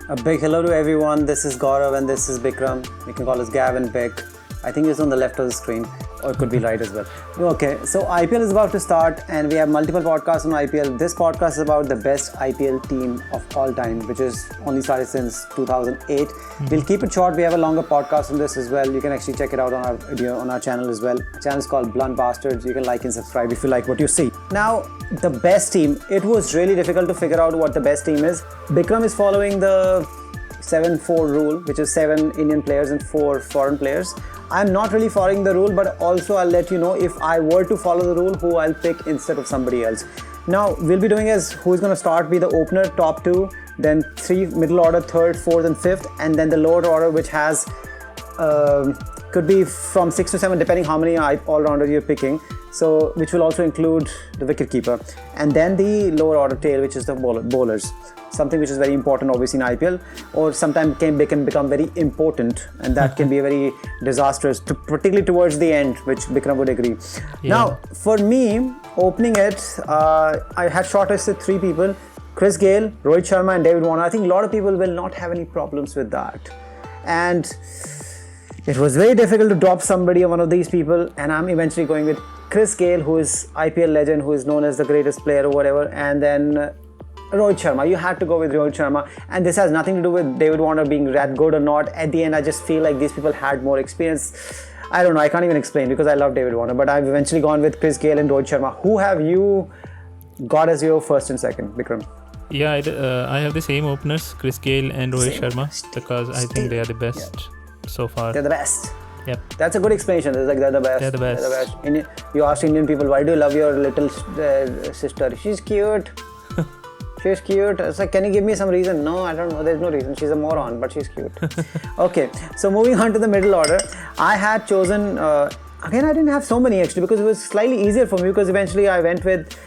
A big hello to everyone. This is Gaurav and this is Bikram. You can call us Gav and Bik. I think it's on the left of the screen, or it could be right as well. Okay, so IPL is about to start and we have multiple podcasts on IPL. This podcast is about the best IPL team of all time, which is only started since 2008. We'll keep it short. We have a longer podcast on this as well. You can actually check it out on our video on our channel as well. The channel is called Blunt Bastards. You can like and subscribe if you like what you see. Now, the best team. It was really difficult to figure out what the best team is. Bikram is following the 7-4 rule, which is 7 Indian players and 4 foreign players. I'm not really following the rule, but also I'll let you know if I were to follow the rule, who I'll pick instead of somebody else. Now, we'll be doing as who's going to start be the opener, top 2, then 3 middle order, 3rd, 4th and 5th, and then the lower order, which has could be from 6 to 7 depending how many all-rounders you're picking, so which will also include the wicketkeeper, and then the lower order tail, which is the bowlers, something which is very important obviously in IPL, or sometimes they can become very important, and that can be very disastrous, particularly towards the end, which Bikram would agree. Yeah. Now, for me, opening it, I had shortlisted 3 people: Chris Gayle, Rohit Sharma and David Warner. I think a lot of people will not have any problems with that, and it was very difficult to drop somebody or one of these people, and I'm eventually going with Chris Gayle, who is IPL legend, who is known as the greatest player or whatever, and then Rohit Sharma. You had to go with Rohit Sharma, and this has nothing to do with David Warner being that good or not. At the end, I just feel like these people had more experience. I don't know, I can't even explain because I love David Warner, but I've eventually gone with Chris Gayle and Rohit Sharma. Who have you got as your first and second, Bikram? Yeah, I have the same openers, Chris Gayle and Rohit Sharma, because I think they are the best so far. They're the best. Yep. That's a good explanation. It's like they're the best. They're the best. You ask Indian people, why do you love your little sister? She's cute. She's cute. It's like, can you give me some reason? No, I don't know. There's no reason. She's a moron, but she's cute. Okay, so moving on to the middle order. I had chosen, again, I didn't have so many actually because it was slightly easier for me, because eventually I went with,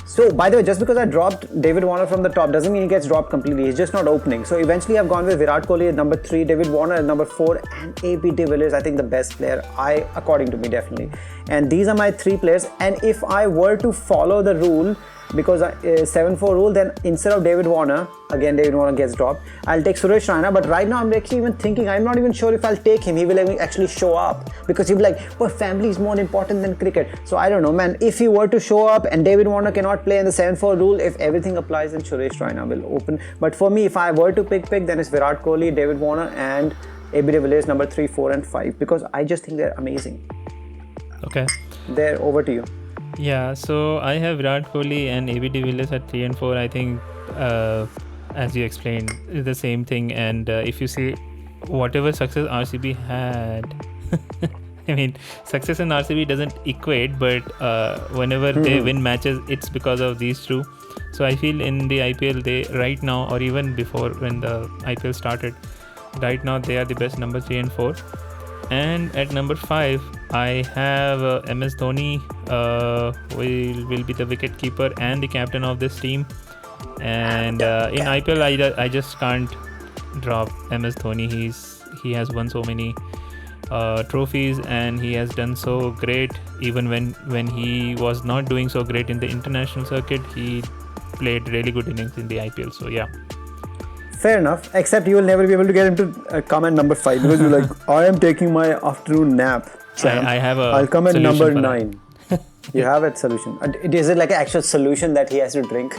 so by the way, just because I dropped David Warner from the top doesn't mean he gets dropped completely. He's just not opening. So eventually I've gone with Virat Kohli at number 3, David Warner at number 4, and AB de Villiers, I think the best player, according to me, definitely. And these are my 3 players. And if I were to follow the rule, because 7-4 rule, then instead of David Warner, again David Warner gets dropped, I'll take Suresh Raina. But right now I'm actually even thinking, I'm not even sure if I'll take him. He will actually show up, because he'll be like, well, family is more important than cricket. So I don't know, man. If he were to show up and David Warner cannot play in the 7-4 rule, if everything applies, then Suresh Raina will open. But for me, if I were to pick, then it's Virat Kohli, David Warner and AB de Villiers number 3, 4 and 5, because I just think they're amazing. Okay. They're over to you. Yeah, so I have Virat Kohli and AB de Villiers at 3 and 4. I think, as you explained, is the same thing. And if you see whatever success RCB had, I mean, success in RCB doesn't equate, but whenever they win matches, it's because of these 2. So I feel in the IPL, they right now, or even before when the IPL started, right now they are the best number 3 and 4. And at number 5, I have MS Dhoni, will be the wicketkeeper and the captain of this team. And in IPL, I just can't drop MS Dhoni. He has won so many trophies, and he has done so great. Even when he was not doing so great in the international circuit, he played really good innings in the IPL. So yeah. Fair enough, except you will never be able to get him to come at number 5, because you're like, I am taking my afternoon nap. I have a I'll come at number 9. You have a solution. Is it like an actual solution that he has to drink?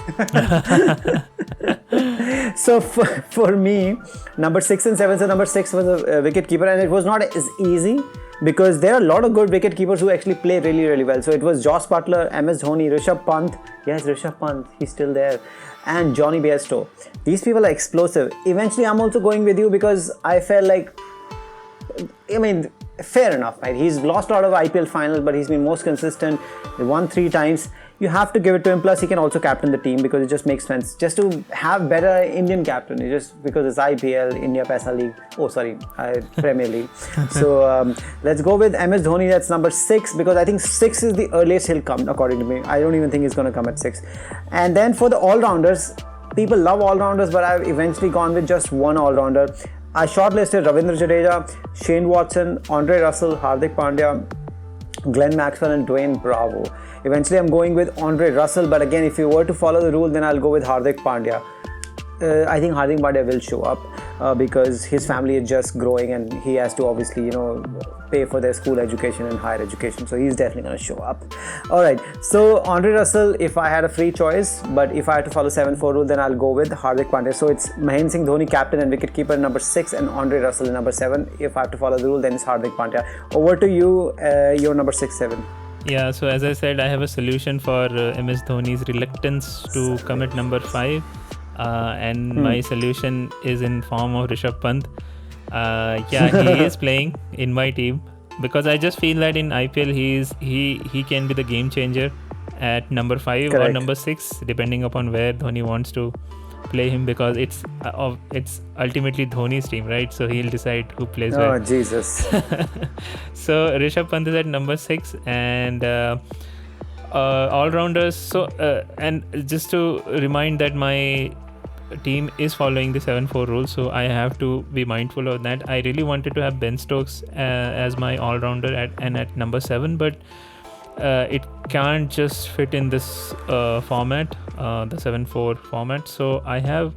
So for me, number 6 and 7, so number 6 was a wicketkeeper, and it was not as easy, because there are a lot of good wicket keepers who actually play really, really well. So it was Joss Butler, MS Dhoni, Rishabh Pant. Yes, Rishabh Pant, he's still there. And Johnny Bairstow. These people are explosive. Eventually, I'm also going with you because I felt like, I mean, fair enough, right? He's lost a lot of IPL finals, but he's been most consistent. He won 3 times. You have to give it to him. Plus, he can also captain the team, because it just makes sense. Just to have better Indian captain, just because it's IPL, India Paisa League. Oh, sorry, Premier League. So let's go with MS Dhoni. That's number 6, because I think 6 is the earliest he'll come, according to me. I don't even think he's going to come at 6. And then for the all-rounders, people love all-rounders, but I've eventually gone with just one all-rounder. I shortlisted Ravindra Jadeja, Shane Watson, Andre Russell, Hardik Pandya, Glenn Maxwell and Dwayne Bravo. Eventually I'm going with Andre Russell, but again, if you were to follow the rule, then I'll go with Hardik Pandya. I think Hardik Pandya will show up because his family is just growing and he has to obviously, pay for their school education and higher education. So he's definitely going to show up. All right. So Andre Russell, if I had a free choice, but if I had to follow 7-4 rule, then I'll go with Hardik Pandya. So it's Mahendra Singh Dhoni, captain and wicketkeeper, number 6, and Andre Russell in number 7. If I have to follow the rule, then it's Hardik Pandya. Over to you, your number 6, 7. Yeah, so as I said, I have a solution for MS Dhoni's reluctance to come at number 5. And my solution is in form of Rishabh Pant. He is playing in my team because I just feel that in IPL he can be the game changer at number 5 Correct. or number 6 depending upon where Dhoni wants to play him, because it's ultimately Dhoni's team, right? So he'll decide who plays where. Oh, Jesus. So Rishabh Pant is at number 6, and all-rounders. So and just to remind that my team is following the 7-4 rule, so I have to be mindful of that. I really wanted to have Ben Stokes as my all-rounder at number 7, but it can't just fit in this format, the 7-4 format. So I have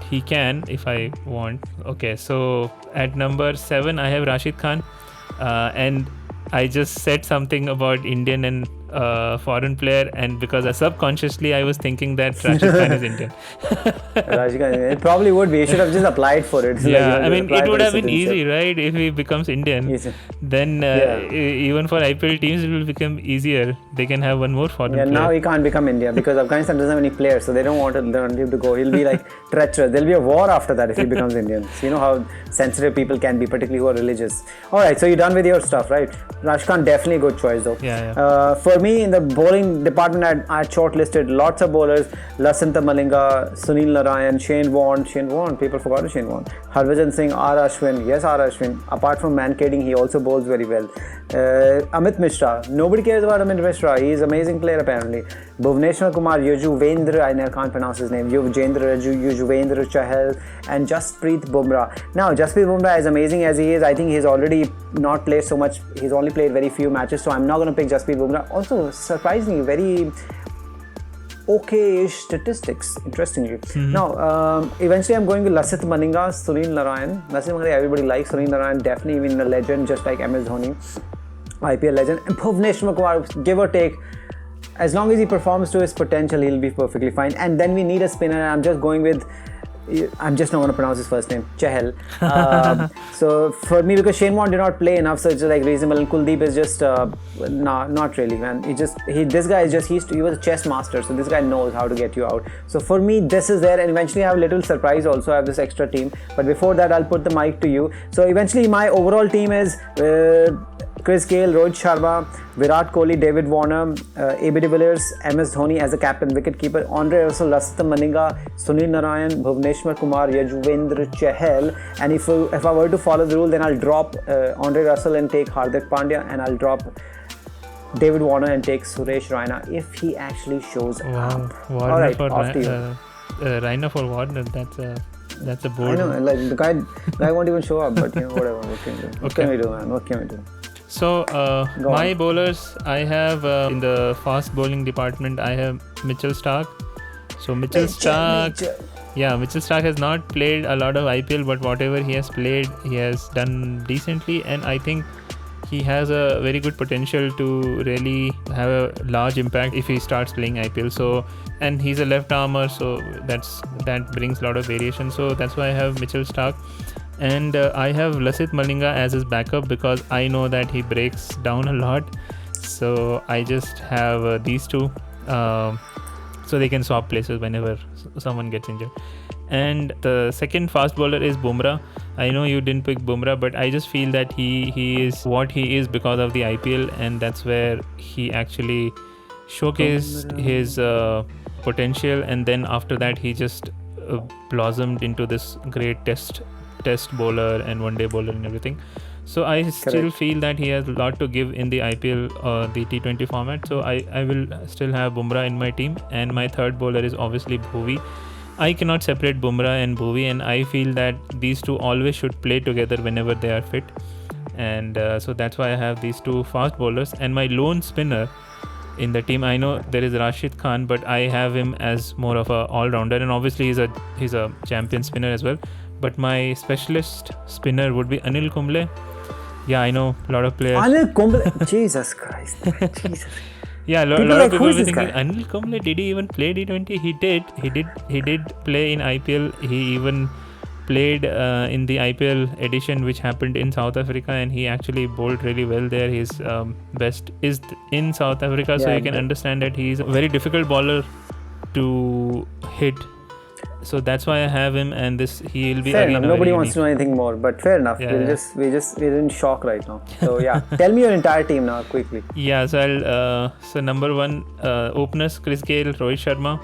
he can if I want. Okay, so at number 7 I have Rashid Khan, and I just said something about Indian and foreign player, and because subconsciously I was thinking that Rashid Khan is Indian. Rashid Khan, it probably would be. You should have just applied for it. It would have been easy, right? If he becomes Indian, then even for IPL teams it will become easier. They can have one more foreign player. Now he can't become India because Afghanistan doesn't have any players, so they don't want him to go. He'll be like treacherous. There'll be a war after that if he becomes Indian. So you know how sensitive people can be, particularly who are religious. Alright, so you're done with your stuff, right? Rashid Khan, definitely a good choice though. For me, in the bowling department, I shortlisted lots of bowlers: Lasanta Malinga, Sunil Narayan, Shane Warne, people forgot Shane Warne, Harbhajan Singh, R. Ashwin. Apart from mankading, he also bowls very well. Amit Mishra, nobody cares about Amit Mishra. He's an amazing player apparently. Bhuvneshwar Kumar, Yuzvendra, I can't pronounce his name, Yuzvendra Chahal, and Jasprit Bumrah. Now, Jasprit Bumrah, as amazing as he is, I think he's already not played so much. He's only played very few matches, so I'm not going to pick Jasprit Bumrah. Also, surprisingly, very okay-ish statistics, interestingly. Now, eventually I'm going with Lasith Malinga, Sunil Narayan. Lasith Malinga, everybody likes Sunil Narayan, definitely even a legend, just like MS Dhoni, IPL legend. And Bhuvneshwar Kumar, give or take, as long as he performs to his potential, he'll be perfectly fine. And then we need a spinner, and I'm just not going to pronounce his first name, Chahal. So for me, because Shane Warne did not play enough, so it's like reasonable. And Kuldeep is just not really, man. He was a chess master, so this guy knows how to get you out. So for me, this is there, and eventually I have a little surprise also. I have this extra team, but before that, I'll put the mic to you. So eventually, my overall team is Chris Gayle, Rohit Sharma, Virat Kohli, David Warner, AB de Villiers, MS Dhoni as the captain, wicketkeeper, Andre Russell, Lasith Malinga, Sunil Narayan, Bhuvneshwar Kumar, Yuzvendra Chahal. And if I were to follow the rule, then I'll drop Andre Russell and take Hardik Pandya, and I'll drop David Warner and take Suresh Raina if he actually shows up. Warner. All right, off to you. Raina for Warner, that's a bold. I know, like the guy won't even show up, but whatever. What can we do, man? What can we do? So my bowlers, I have in the fast bowling department, I have Mitchell Starc. So Mitchell Starc has not played a lot of IPL, but whatever he has played, he has done decently, and I think he has a very good potential to really have a large impact if he starts playing IPL. So, and he's a left armer, so that brings a lot of variation. So that's why I have Mitchell Starc. And I have Lasith Malinga as his backup because I know that he breaks down a lot. So I just have these two, so they can swap places whenever someone gets injured. And the second fast bowler is Bumrah. I know you didn't pick Bumrah, but I just feel that he is what he is because of the IPL, and that's where he actually showcased his potential. And then after that, he just blossomed into this great test bowler and one-day bowler and everything. So I still feel that he has a lot to give in the IPL, the T20 format. So I will still have Bumrah in my team, and my third bowler is obviously Bhuvi. I cannot separate Bumrah and Bhuvi, and I feel that these two always should play together whenever they are fit. And so that's why I have these two fast bowlers. And my lone spinner, in the team. I know there is Rashid Khan, but I have him as more of a all-rounder, and obviously he's a champion spinner as well. But my specialist spinner would be Anil Kumble. Yeah, I know a lot of players. Anil Kumble, Jesus Christ, Jesus. Yeah, a lot People of like, people who is were this thinking, guy? Anil Kumble, did he even play D20? He did play in IPL. He even played in the IPL edition which happened in South Africa, and he actually bowled really well there. His best is in South Africa, so Yeah, you can understand that he's a very difficult bowler to hit. So that's why I have him, and he'll be fair again enough. a Nobody very wants to know anything more, but fair enough. Yeah, We're in shock right now. So yeah, tell me your entire team now quickly. Yeah, so so number one, openers Chris Gayle, Rohit Sharma.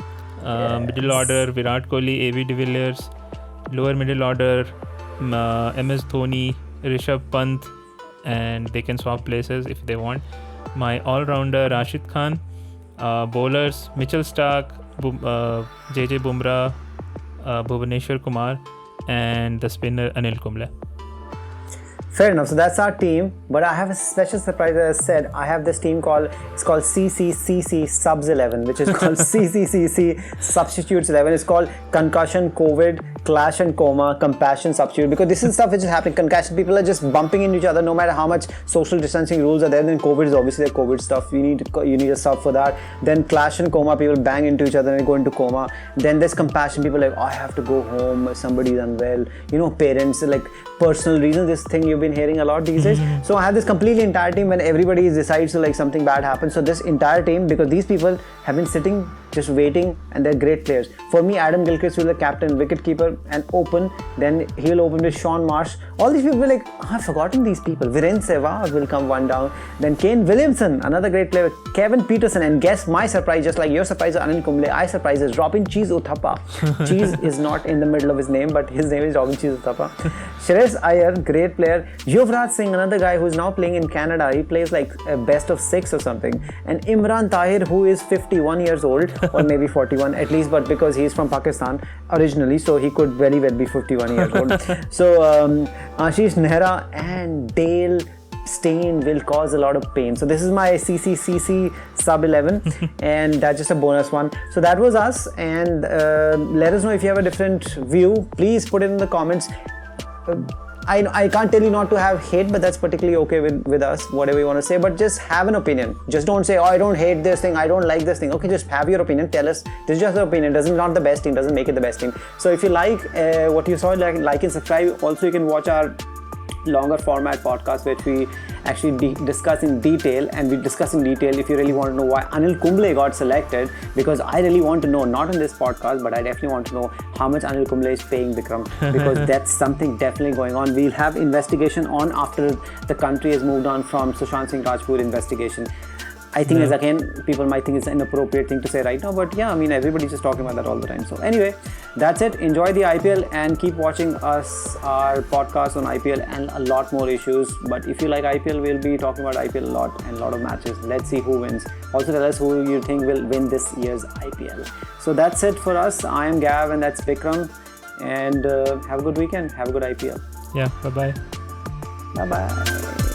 Middle order Virat Kohli, AB de Villiers. Lower middle order MS Dhoni, Rishabh Pant, and they can swap places if they want. My all-rounder Rashid Khan. Bowlers Mitchell Stark, JJ Bumrah, Bhuvaneshwar Kumar, and the spinner Anil Kumble. Fair enough. So that's our team. But I have a special surprise. As I said, I have this team called CCCC Subs 11, which is called CCCC Substitutes 11. It's called Concussion, COVID, Clash and Coma, Compassion Substitute. Because this is stuff which is happening. Concussion, people are just bumping into each other no matter how much social distancing rules are there. Then COVID is obviously the COVID stuff. You need a sub for that. Then Clash and Coma, people bang into each other and go into coma. Then there's Compassion, people like, oh, I have to go home, somebody's unwell. Parents, like personal reasons, this thing you've been hearing a lot these days. So I have this completely entire team when everybody decides to something bad happens. So this entire team, because these people have been sitting just waiting, and they're great players. For me, Adam Gilchrist will be the captain, wicketkeeper, and open. Then he'll open with Sean Marsh. All these people will I've forgotten these people. Viren Sehwag will come one down. Then Kane Williamson, another great player. Kevin Peterson, and guess my surprise, just like your surprise is Anil Kumble, I surprise is Robin Cheese Uthappa. Cheese is not in the middle of his name, but his name is Robin Cheese Uthappa. Shreyas Iyer, great player. Yuvraj Singh, another guy who's now playing in Canada. He plays like a best of 6 or something. And Imran Tahir, who is 51 years old, or maybe 41 at least, but because he's from Pakistan originally, so he could very well be 51 years old. So Ashish Nehra and Dale Steyn will cause a lot of pain. So this is my CCCC sub 11 and that's just a bonus one. So that was us, and let us know if you have a different view. Please put it in the comments. I can't tell you not to have hate, but that's particularly okay with us, whatever you want to say, but just have an opinion. Just don't say, oh, I don't hate this thing, I don't like this thing. Okay, just have your opinion, tell us. This is just your opinion, not the best thing, doesn't make it the best thing. So if you like what you saw, like and subscribe. Also, you can watch our longer format podcast, which we actually discuss in detail, and we discuss in detail if you really want to know why Anil Kumble got selected, because I really want to know, not in this podcast, but I definitely want to know how much Anil Kumble is paying Bikram, because that's something definitely going on. We'll have investigation on after the country has moved on from Sushant Singh Rajput investigation. I think as again, people might think it's an inappropriate thing to say right now, but yeah, I mean, everybody's just talking about that all the time. So anyway, that's it. Enjoy the IPL and keep watching our podcast on IPL and a lot more issues. But if you like IPL, we'll be talking about IPL a lot and a lot of matches. Let's see who wins. Also tell us who you think will win this year's IPL. So that's it for us. I am Gav and that's Bikram. And have a good weekend. Have a good IPL. Yeah, bye-bye. Bye-bye.